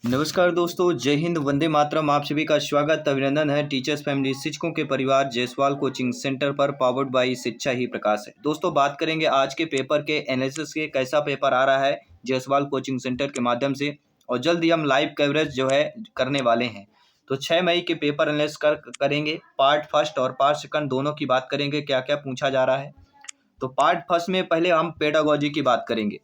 नमस्कार दोस्तों, जय हिंद, वंदे मातरम। आप सभी का स्वागत अभिनंदन है टीचर्स फैमिली शिक्षकों के परिवार जायसवाल कोचिंग सेंटर पर, पावर्ड बाय शिक्षा ही प्रकाश है। दोस्तों, बात करेंगे आज के पेपर के एनालिसिस के, कैसा पेपर आ रहा है जायसवाल कोचिंग सेंटर के माध्यम से, और जल्द ही हम लाइव कवरेज जो है करने वाले हैं। तो 6 मई के पेपर एनालिसिस करेंगे। पार्ट फर्स्ट और पार्ट सेकंड दोनों की बात करेंगे, क्या क्या पूछा जा रहा है। तो पार्ट फर्स्ट में पहले हम पेडागोजी की बात करेंगे।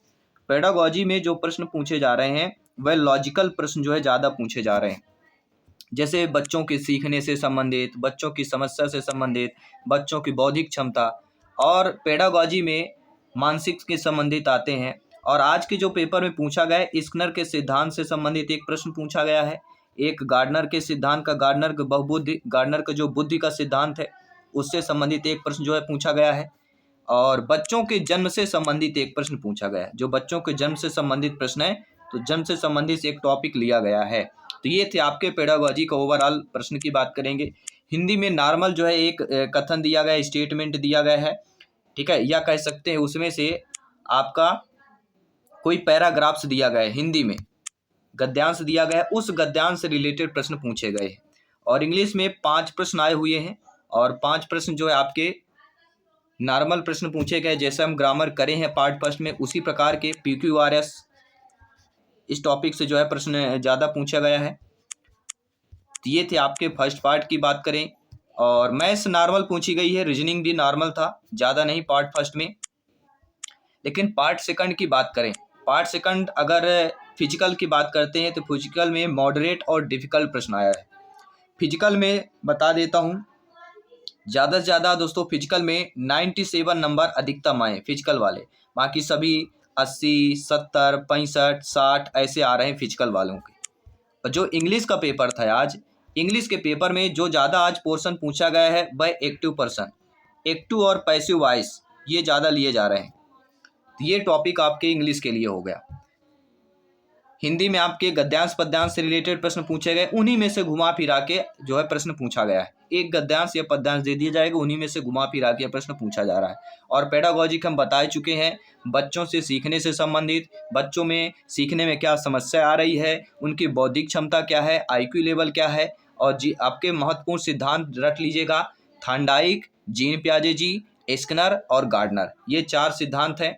पेडागोजी में जो प्रश्न पूछे जा रहे हैं वह लॉजिकल प्रश्न जो है ज़्यादा पूछे जा रहे हैं, जैसे बच्चों के सीखने से संबंधित, बच्चों की समस्या से संबंधित, बच्चों की बौद्धिक क्षमता, और पेडागोजी में मानसिक के संबंधित आते हैं। और आज के जो पेपर में पूछा गया है, स्किनर के सिद्धांत से संबंधित एक प्रश्न पूछा गया है। एक गार्डनर के सिद्धांत का, गार्डनर का बहुबुद्धि, गार्डनर का जो बुद्धि का सिद्धांत है उससे संबंधित एक प्रश्न जो है पूछा गया है। और बच्चों के जन्म से संबंधित एक प्रश्न पूछा गया है। जो बच्चों के जन्म से संबंधित प्रश्न है, तो जन्म से संबंधित एक टॉपिक लिया गया है। तो ये थे आपके पेडागोजी का ओवरऑल प्रश्न की बात करेंगे। हिंदी में नॉर्मल जो है एक कथन दिया गया है, स्टेटमेंट दिया गया है, ठीक है, या कह सकते हैं उसमें से आपका कोई पैराग्राफ्स दिया गया है, हिंदी में गद्यांश दिया गया है, उस गद्यांश से रिलेटेड प्रश्न पूछे गए हैं। और इंग्लिश में 5 प्रश्न आए हुए हैं, और 5 प्रश्न जो है आपके नॉर्मल प्रश्न पूछे गए, जैसे हम ग्रामर करें हैं पार्ट फर्स्ट में, उसी प्रकार के PQRS इस टॉपिक से जो है प्रश्न ज़्यादा पूछा गया है। तो ये थे आपके फर्स्ट पार्ट की बात करें। और मैथ्स नॉर्मल पूछी गई है, रीजनिंग भी नॉर्मल था, ज़्यादा नहीं पार्ट फर्स्ट में। लेकिन पार्ट सेकंड की बात करें, पार्ट सेकंड अगर फिजिकल की बात करते हैं, तो फिजिकल में मॉडरेट और डिफ़िकल्ट प्रश्न आया है। फिजिकल में बता देता हूँ, ज़्यादा से ज़्यादा दोस्तों फिजिकल में 97 नंबर अधिकतम आए फिजिकल वाले, बाकी सभी 80, 70, 65, 60 ऐसे आ रहे हैं फिजिकल वालों के। और जो इंग्लिश का पेपर था आज, इंग्लिश के पेपर में जो ज़्यादा आज पोर्शन पूछा गया है वह एक्टिव पर्सन, एक्टिव और पैसिव वॉइस, ये ज़्यादा लिए जा रहे हैं। तो ये टॉपिक आपके इंग्लिश के लिए हो गया। हिंदी में आपके गद्यांश पद्यांश से रिलेटेड प्रश्न पूछे गए, उन्हीं में से घुमा फिरा के जो है प्रश्न पूछा गया है। एक गद्यांश या पद्यांश दे दिया जाएगा, उन्हीं में से घुमा फिरा के प्रश्न पूछा जा रहा है। और पेडागोजी हम बता चुके हैं, बच्चों से सीखने से संबंधित, बच्चों में सीखने में क्या समस्या आ रही है, उनकी बौद्धिक क्षमता क्या है, IQ लेवल क्या है। और जी आपके महत्वपूर्ण सिद्धांत रट लीजिएगा, थांडाइक, जीन पियाजे जी, स्किनर और गार्डनर, ये 4 सिद्धांत हैं।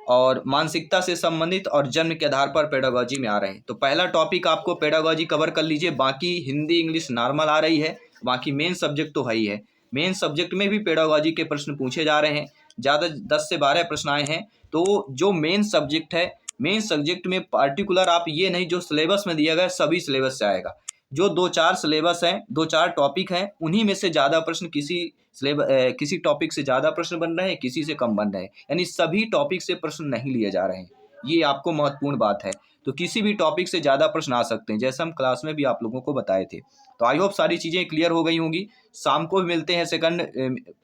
और मानसिकता से संबंधित और जन्म के आधार पर पेडागोजी में आ रहे हैं। तो पहला टॉपिक आपको पेडागोजी कवर कर लीजिए। बाकी हिंदी इंग्लिश नॉर्मल आ रही है, बाकी मेन सब्जेक्ट तो है ही है। मेन सब्जेक्ट में भी पेडागोजी के प्रश्न पूछे जा रहे हैं, ज़्यादा 10 से 12 प्रश्न आए हैं। तो जो मेन सब्जेक्ट है, मेन सब्जेक्ट में पार्टिकुलर आप ये नहीं जो सिलेबस में दिया गया सभी सिलेबस से आएगा। जो 2-4 सिलेबस हैं, 2-4 टॉपिक हैं, उन्हीं में से ज़्यादा प्रश्न किसी टॉपिक से ज़्यादा प्रश्न बन रहे हैं, किसी से कम बन रहे हैं, यानी सभी टॉपिक से प्रश्न नहीं लिए जा रहे हैं। ये आपको महत्वपूर्ण बात है। तो किसी भी टॉपिक से ज़्यादा प्रश्न आ सकते हैं, जैसे हम क्लास में भी आप लोगों को बताए थे। तो आई होप सारी चीज़ें क्लियर हो गई होंगी। शाम को भी मिलते हैं सेकंड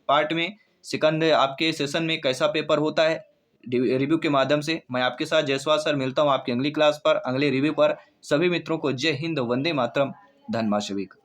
पार्ट में, सेकंड आपके सेशन में कैसा पेपर होता है रिव्यू के माध्यम से। मैं आपके साथ जायसवाल सर मिलता हूँ आपकी अगली क्लास पर, अगले रिव्यू पर। सभी मित्रों को जय हिंद, वंदे मातरम, धन्यवाद सभी का।